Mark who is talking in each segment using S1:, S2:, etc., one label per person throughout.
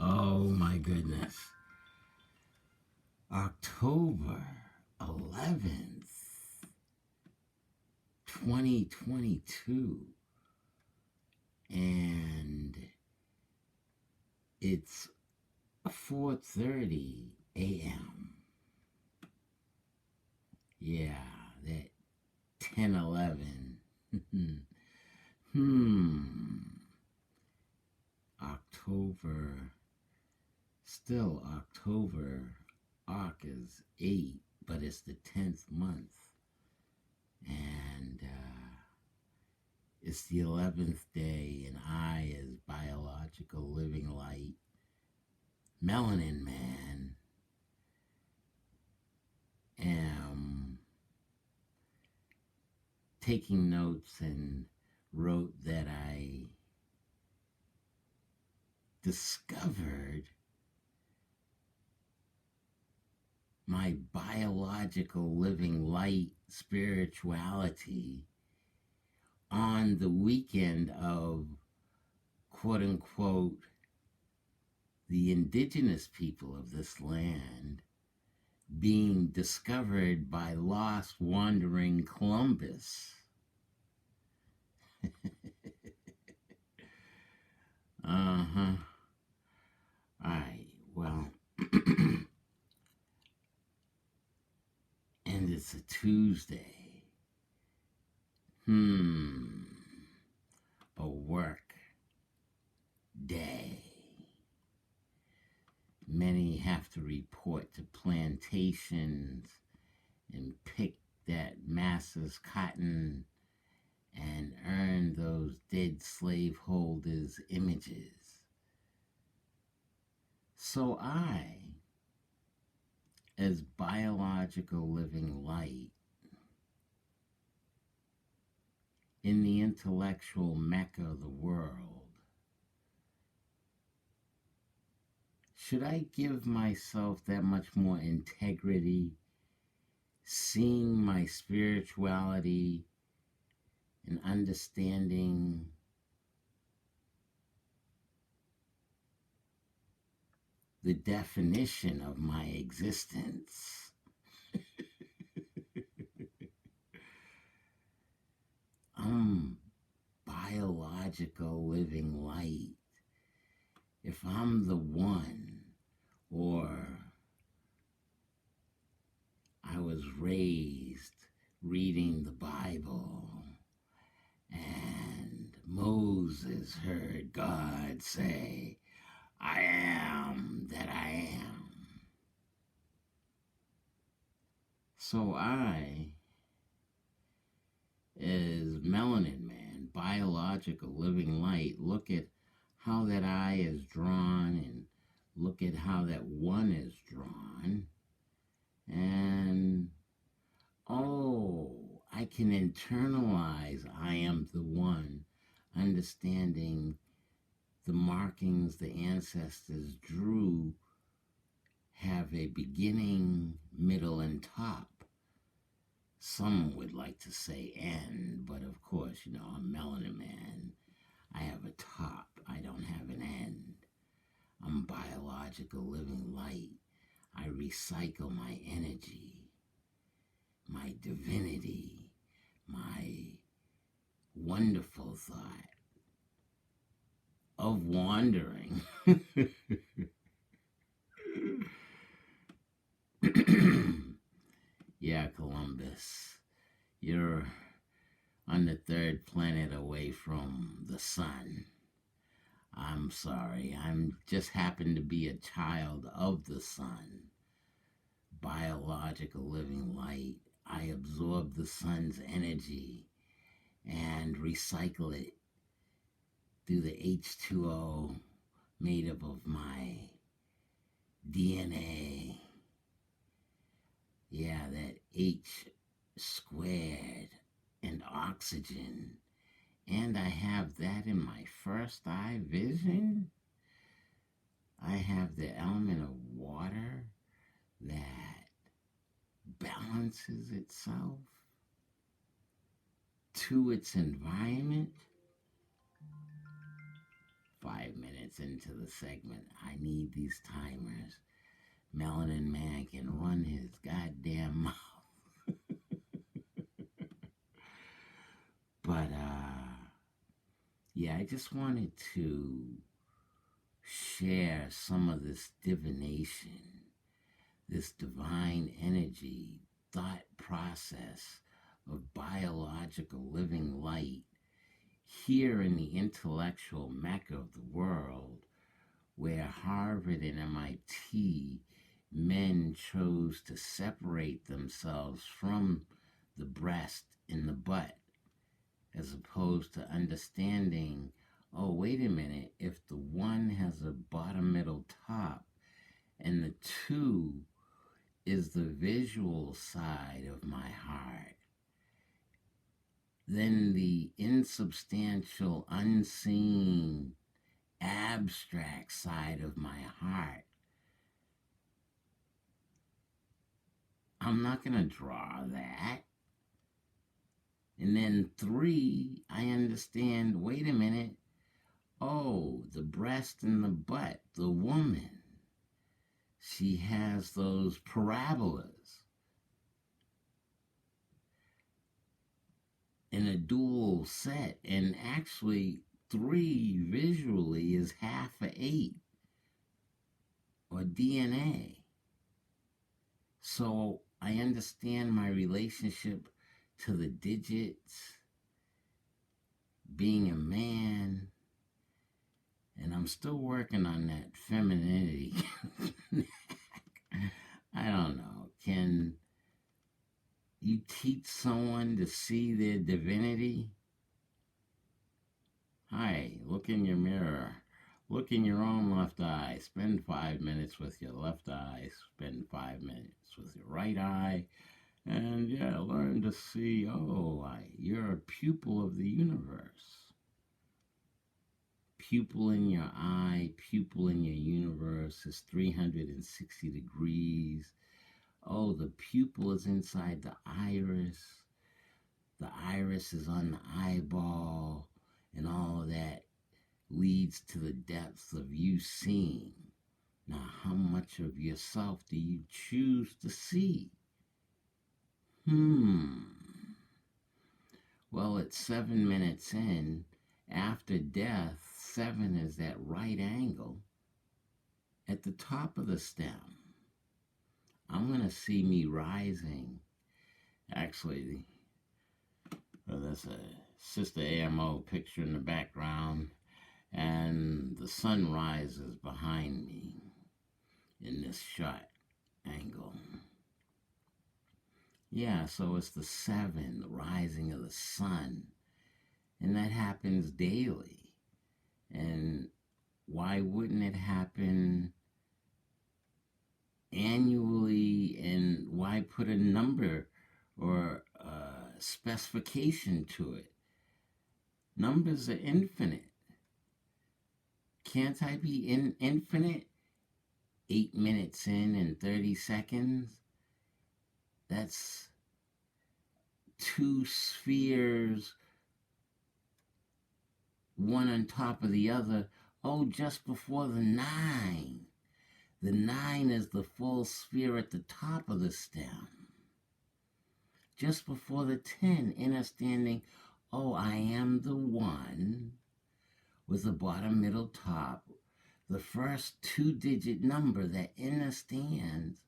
S1: Oh my goodness. October 11th, 2022. And it's 4:30 a.m. Yeah, that 10:11. October, still October. Arc is 8, but it's the 10th month. And it's the 11th day, and I, as biological living light, Melanin Man, am taking notes and wrote that I discovered my biological living light spirituality on the weekend of, quote unquote, the indigenous people of this land being discovered by lost wandering Columbus. Uh-huh. Alright, well, and it's a Tuesday. A work day. Many have to report to plantations and pick that masses cotton and earn those dead slaveholders' images. So I, as biological living light, in the intellectual Mecca of the world, should I give myself that much more integrity, seeing my spirituality and understanding the definition of my existence? I'm biological living light. If I'm the one, or I was raised reading the Bible, and Moses heard God say, I am that I am. So I, as Melanin Man, biological living light, look at how that I is drawn and look at how that one is drawn, and I can internalize I am the one, understanding the markings the ancestors drew have a beginning, middle, and top. Some would like to say end, but of course, I'm Melanin Man. I have a top. I don't have an end. I'm biological living light. I recycle my energy, my divinity, my wonderful thought of wandering. Yeah, Columbus, you're on the third planet away from the sun. I'm sorry, I'm just happen to be a child of the sun. Biological living light. I absorb the sun's energy and recycle it through the H2O made up of my DNA. Yeah, that H squared and oxygen. And I have that in my first eye vision. I have the element of water that balances itself to its environment. 5 minutes into the segment. I need these timers. Melanin Man can run his goddamn mouth. But, yeah, I just wanted to share some of this divination, this divine energy, thought process of biological living light here in the intellectual Mecca of the world, where Harvard and MIT men chose to separate themselves from the breast and the butt, as opposed to understanding, oh, wait a minute, if the one has a bottom, middle, top, and the two is the visual side of my heart, then the insubstantial, unseen, abstract side of my heart, I'm not going to draw that. And then 3, I understand, wait a minute, oh, the breast and the butt, the woman, she has those parabolas in a dual set, and actually 3 visually is half of 8, or DNA. So I understand my relationship to the digits, being a man, and I'm still working on that femininity. I don't know. Can you teach someone to see their divinity? Hi, look in your mirror. Look in your own left eye. Spend 5 minutes with your left eye. Spend 5 minutes with your right eye. And yeah, learn to see, oh, you're a pupil of the universe. Pupil in your eye, pupil in your universe is 360 degrees. Oh, the pupil is inside the iris. The iris is on the eyeball. And all of that leads to the depths of you seeing. Now, how much of yourself do you choose to see? Well, it's 7 minutes in. After death, 7 is that right angle at the top of the stem. I'm going to see me rising. Actually, that's a Sister AMO picture in the background, and the sun rises behind me in this shot angle. Yeah, so it's the 7, the rising of the sun. And that happens daily. And why wouldn't it happen annually? And why put a number or a specification to it? Numbers are infinite. Can't I be infinite? 8 minutes in and 30 seconds? That's 2 spheres, one on top of the other. Oh, just before the 9. The 9 is the full sphere at the top of the stem. Just before the 10, understanding, oh, I am the 1 with the bottom, middle, top. The first 2-digit number that understands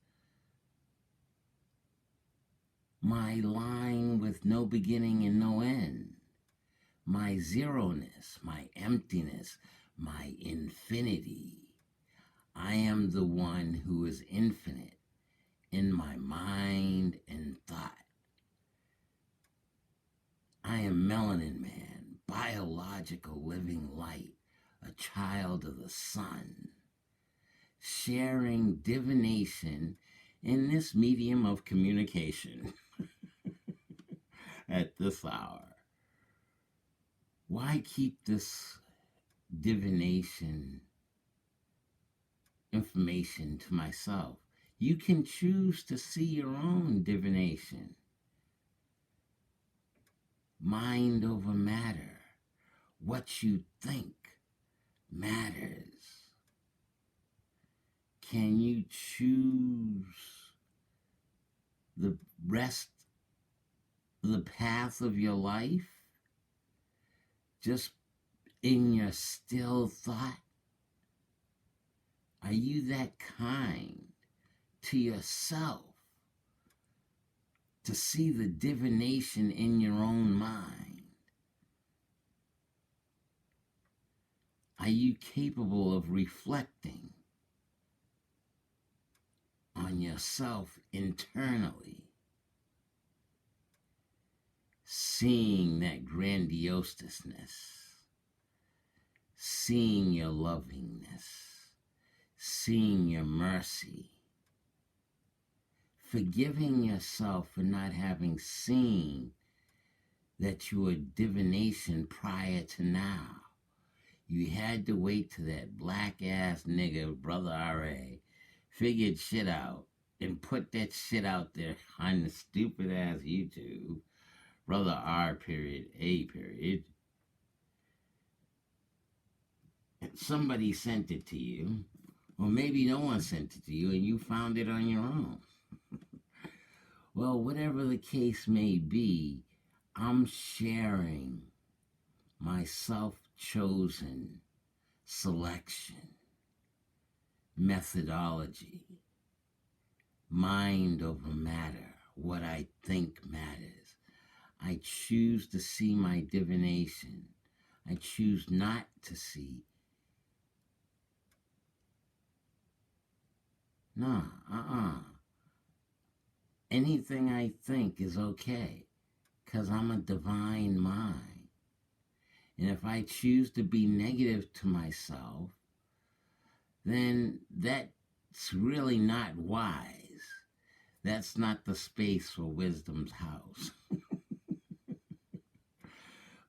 S1: my line with no beginning and no end, my zeroness, my emptiness, my infinity. I am the one who is infinite in my mind and thought. I am Melanin Man, biological living light, a child of the sun, sharing divination in this medium of communication at this hour. Why keep this divination information to myself? You can choose to see your own divination. Mind over matter. What you think matters. Can you choose the rest of the path of your life just in your still thought? Are you that kind to yourself to see the divination in your own mind? Are you capable of reflecting on yourself internally, seeing that grandioseness, seeing your lovingness, seeing your mercy, forgiving yourself for not having seen that you were divination prior to now? You had to wait till that black-ass nigga, Brother R.A., figured shit out and put that shit out there on the stupid-ass YouTube, Brother R.A. Somebody sent it to you, or maybe no one sent it to you and you found it on your own. Well, whatever the case may be, I'm sharing my self-chosen selection, methodology, mind over matter, what I think matters. I choose to see my divination. I choose not to see. No, anything I think is okay, because I'm a divine mind. And if I choose to be negative to myself, then that's really not wise. That's not the space for wisdom's house.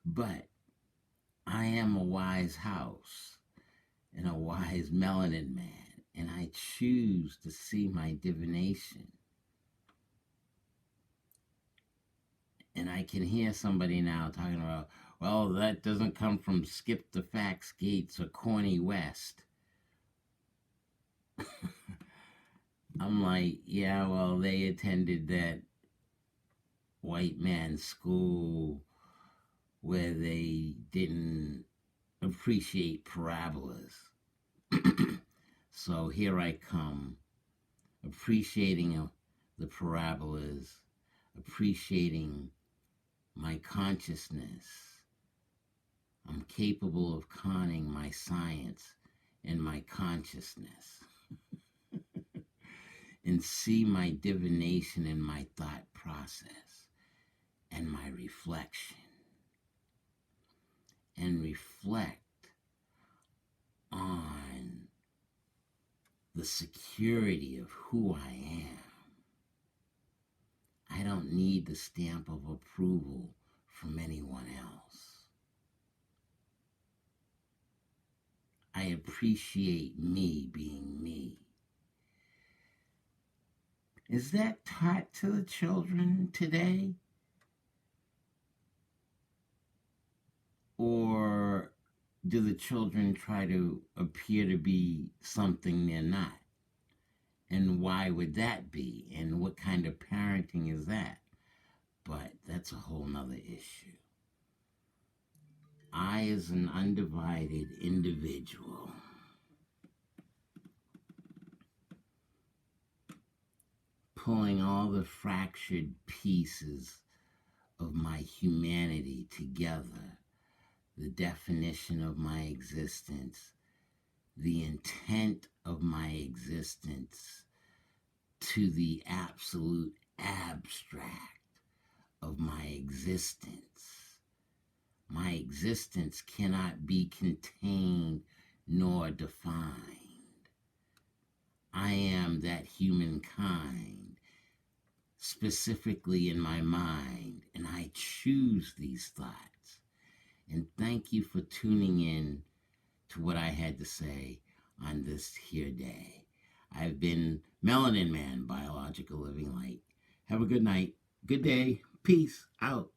S1: But I am a wise house and a wise Melanin Man, and I choose to see my divination. And I can hear somebody now talking about, well, that doesn't come from Skip the Facts Gates or Corny West. I'm like, yeah, well, they attended that white man's school where they didn't appreciate parabolas. So here I come, appreciating the parabolas, appreciating my consciousness. I'm capable of conning my science and my consciousness and see my divination in my thought process and my reflection, and reflect on the security of who I am. I don't need the stamp of approval from anyone else. I appreciate me being me. Is that taught to the children today? Or do the children try to appear to be something they're not? And why would that be? And what kind of parenting is that? But that's a whole nother issue. I, as an undivided individual, pulling all the fractured pieces of my humanity together, the definition of my existence, the intent of my existence, to the absolute abstract of my existence. My existence cannot be contained nor defined. I am that humankind, specifically in my mind, and I choose these thoughts. And thank you for tuning in to what I had to say on this here day. I've been Melanin Man, Biological Living Light. Have a good night, good day, peace out.